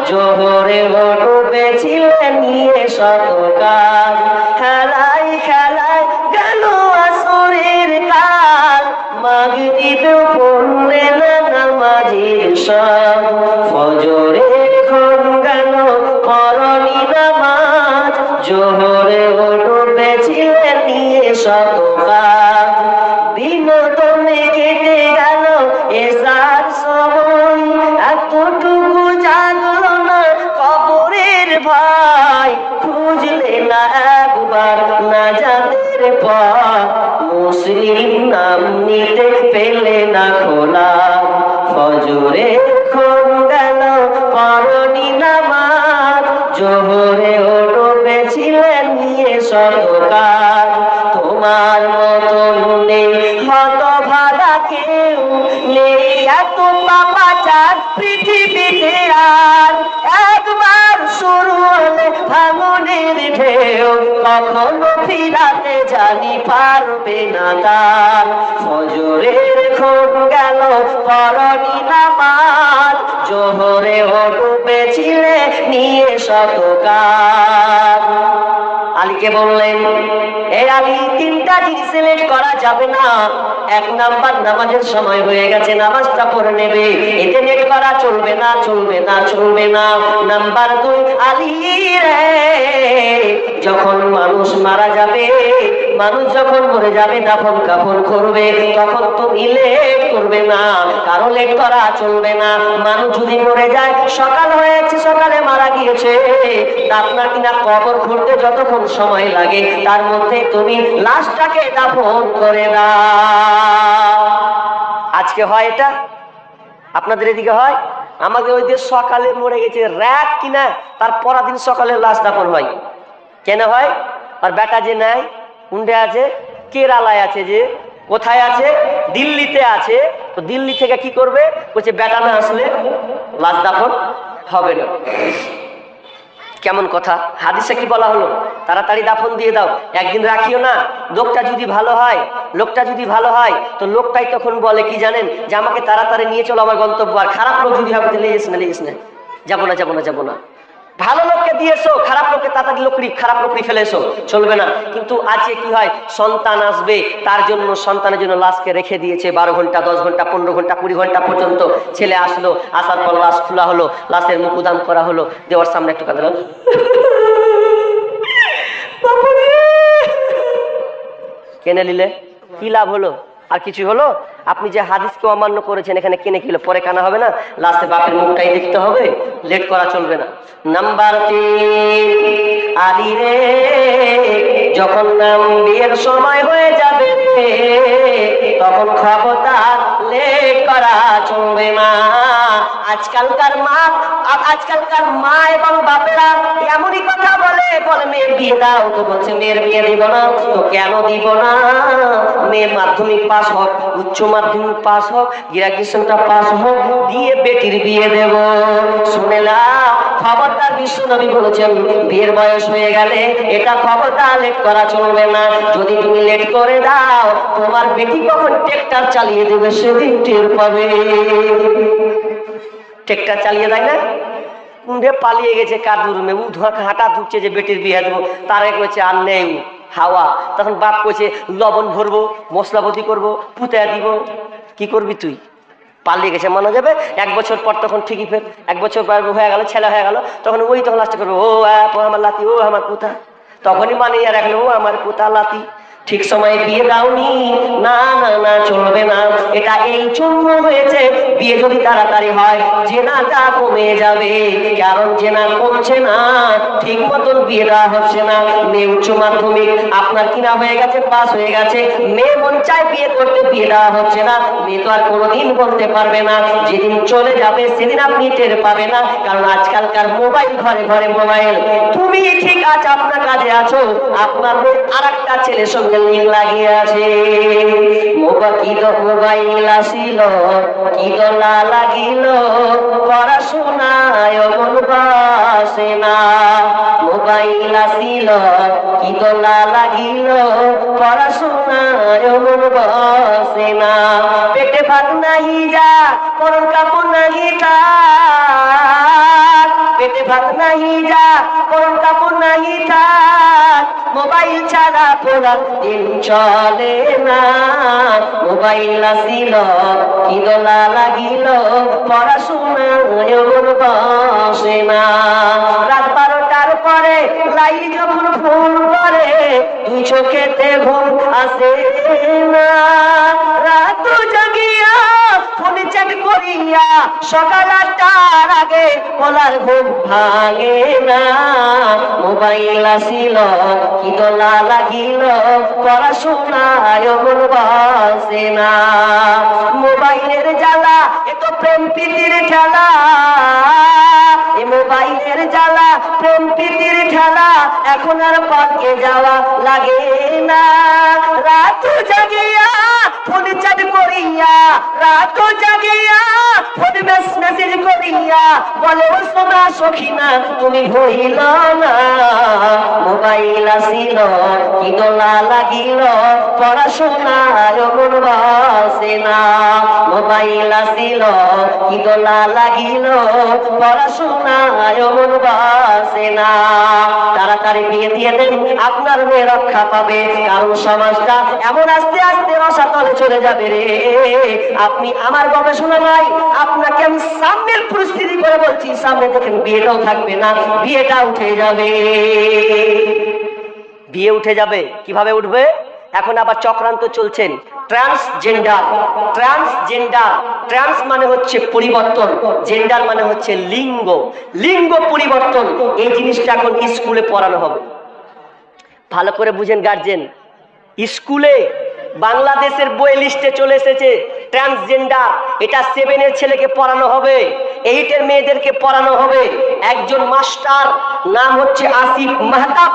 জোহরে ডুবেছিলেন নিয়ে শতকাল। খেলায় খেলায় গেল আসরের কাল, মাগরিবে পড়লে না নামাজের সব। ফজরে ক্ষণ গেল পড়নি নামাজ, জোহরে ডুবেছিলেন নিয়ে শতকাল। বিনোদনে কেটে গেল এসার সময়, এতটুকু জাগলো না কবরের ভয়। খুঁজলে না একবার নাজাতের পথ, মুসলিম নাম নিতে পেলে না খোলা। ফজরে ক্ষণ গেল পড়নি নামাজ, জোহরে ডুবেছিলেন নিয়ে শতকাল। তোমার মতন নেই হতভাগা কেউ, নেই এত পাপাচার পৃথিবীতে আর। একবার শুরু হলে ভাঙনের ঢেউ, কখনো ফিরাতে জানি পারবে না তার। ফজরের ক্ষণ গেল পড়নি নামাজ, জোহরে ডুবেছিলে নিয়ে শতকাল। আলীকে বললেন, এই আলী, তিনটা জিনিস সিলেক্ট করা যাবে না। এক নাম্বার, নামাজের সময় হয়ে গেছে, নামাজটা পড়ে নেবে, এতে নেট করা চলবে না, চলবে না, চলবে না। নাম্বার দুই, আলী রে, যখন মানুষ মারা যাবে, মানুষ যখন মরে যাবে, দাফন কাফন করবে, তখন তুমি লেট করবে না, কারো লেট করা চলবে না। মানুষ যদি মরে যায়, সকাল হয়েছে, সকালে মারা গিয়েছে, আপনার কিনা কবর খুঁড়তে যতক্ষণ সময় লাগে, তার মধ্যে তুমি লাশটাকে দাফন করে দাও। আজকে হয় এটা? আপনাদের এদিকে হয়? আমাদের ওই যে সকালে মরে গেছে, রাত কিনা তার পরের দিন সকালে লাশ দাফন হয়। কেন হয়? আর বেটা যে নাই, উন্ডে আছে, কেরালায় আছে, যে কোথায় আছে, দিল্লিতে আছে। তো দিল্লি থেকে কি করবে, বলছে বেটা না আসলে লাশ দাফন হবে না। কেমন কথা? হাদিসে কি বলা হলো? তাড়াতাড়ি দাফন দিয়ে দাও, একদিন রাখিও না। লোকটা যদি ভালো হয়, লোকটা যদি ভালো হয়, তো লোকটাই তখন বলে কি জানেন, যে আমাকে তাড়াতাড়ি নিয়ে চলো আমার গন্তব্য। আর খারাপ লোক যদি হবে, লেগেছ না, লেগেছ না, যাবো না, যাবো না, যাবো না। ভালো লোককে দিয়েছো, খারাপ লোককে তাড়াতাড়ি খারাপ লোকরি ফেলেছো, চলবে না। কিন্তু আজকে কি হয়, সন্তান আসবে, তার জন্য সন্তানের জন্য লাশকে রেখে দিয়েছে 12 ঘন্টা, 10 ঘন্টা, 15 ঘন্টা, 20 ঘন্টা পর্যন্ত। ছেলে আসলো, আসার পর লাশ খোলা হলো, লাশের মুখ উদাম করা হলো, দেওয়ার সামনে একটু কাঁদলাম, কেনে নিলে কি লাভ হলো? আর কিছু হলো? আপনি যে হাদিসকে অমান্য করেছেন, এখানে কেনে কি হলো? পরে কানা হবে না, লাস্টে বাপের মুখটাই দেখতে হবে, লেট করা চলবে না। নাম্বার 3, আলী রে, যখন নাম বিয়ের সময় হয়ে যাবে, তখন খবরদার লেট করা চলবে না। আজকালকার মা এবং বাপেরা এমনই কথা বলে মেয়ের বিয়ে দাও, তো বলছে মেয়ের বিয়ে দিব না। তো কেন দিব না? মেয়ে মাধ্যমিক পাস হোক, উচ্চ মাধ্যমিক পাস হোক, গ্রাজুয়েশনটা পাস হোক, দিয়ে বেটির বিয়ে দেব। শুনে না, খবরদার, বিশ্বনবী বলেছেন বিয়ের বয়স হয়ে গেলে এটা খবরদার লেট করা চলবে না। যদি তুমি লেট করে দাও, তোমার বেটি কখন ট্রেক্টর চালিয়ে দেবে সেদিন টের পাবে। ট্রেক্টর চালিয়ে দেয় না, কুন্ডে পালিয়ে গেছে কাদুরমে, ও হাঁটা ধুকছে যে বেটির বিয়ে দেবো, তারে কইছে আর নেই হাওয়া। তখন বাপ কইছে লবণ ভরবো, মশলাপতি করবো, পুঁতে দিব। কি করবি তুই? পালিয়ে গেছে, মানা যাবে। 1 বছর পর তখন ঠিকই ফের 1 বছর হয়ে গেল, ছেলে হয়ে গেল, তখন ওই তখন লাস্টে করবো, ও আমার লাতি, ও আমার পুতা। তখনই মানে আর এখন ও আমার পুতা লাতি। ঠিক সময়ে বিয়ে দাওনি, না না না, চলবে না। এটা এই জন্য হয়েছে, বিয়ে যদি তাড়াতাড়ি হয় জেনাটা কমে যাবে। কারণ জেনা কমছে না, ঠিক মতন বিয়ে দেওয়া হচ্ছে না। মেয়ে উচ্চ মাধ্যমিক আপনার কিনা হয়ে গেছে, পাস হয়ে গেছে, মেয়ে মন চায় বিয়ে করতে, বিয়ে দেওয়া হচ্ছে না। মেয়ে তো আর কোনোদিন বলতে পারবে না, যেদিন চলে যাবে সেদিন আপনি টের পাবে না। কারণ আজকালকার মোবাইল, ঘরে ঘরে মোবাইল। তুমি ঠিক আছে, আপনার কাজে আছো, আপনার আর একটা ছেলের সঙ্গে লিঙ্ক লাগিয়ে আছে। মোবাইল আসিল, কি দোলা লাগিল, পড়াশোনায় মন বসে না। মোবাইল আসিল, কি দোলা লাগিল, পড়াশোনায় মন বসে না। পেটে ভাত নাহি যা, পরন কাপড় নাহি তা, ভাত নাহি যা গরম কাপড় নাহি থাক মোবাইল ছাড়া পোড়া দিন চলে না মোবাইল আসিল কি দোলা লাগিল পড়াশোনা বসে না রাত 12টার পরে লাইট যখন ফোন করে দুই চোখেতে ঘুম আসে না রাত জাগিয়া ফোনে চ্যাট করিয়া সকাল 8টার আগে বলার ঘুম ভাঙে না মোবাইল আসিল কি দোলা লাগিল পড়াশোনায় মন বসে না মোবাইলের জ্বালা এ তো প্রেম প্রীতির ঠেলা এ মোবাইলের জ্বালা প্রেম প্রীতির ঠেলা এখন আর পাকে যাওয়া লাগে না রাত জাগিয়া ফোনে চ্যাট করিয়া রাত জাগিয়া ফোনে মেসেজ করিয়া বলে ও সোনা সখিনা তুমি হইল না মোবাইল আসিল কি দোলা লাগিল পড়াশোনায় মন বসে না মোবাইল আসিল কি দোলা লাগিল পড়াশোনায় মন বসে না তাড়াতাড়ি বিয়ে দিয়ে দেন আপনার মেয়ে রক্ষা পাবে কারণ সমাজটা এমন আস্তে আস্তে রসাতলে চলে যাবে রে আপনি আমার গবেষণা নাই আপনাকে আমি সামনের পরিস্থিতি করে বলছি সামনে দেখেন বিয়েটাও থাকবে না বিয়েটা উঠে যাবে বিয়ে উঠে যাবে কিভাবে উঠবে এখন আবার চক্রান্ত চলছেন ট্রান্সজেন্ডার ট্রান্সজেন্ডার ট্রান্স মানে হচ্ছে পরিবর্তন জেন্ডার মানে হচ্ছে লিঙ্গ লিঙ্গ পরিবর্তন এই জিনিসটা এখন স্কুলে পড়ানো হবে ভালো করে বুঝেন গার্জেন স্কুলে বাংলাদেশের বই লিস্টে চলে এসেছে ট্রান্সজেন্ডার এটা 7 এর ছেলেকে পড়ানো হবে 8 এর মেয়েদেরকে পড়ানো হবে একজন মাস্টার নাম হচ্ছে আসিফ মাহতাব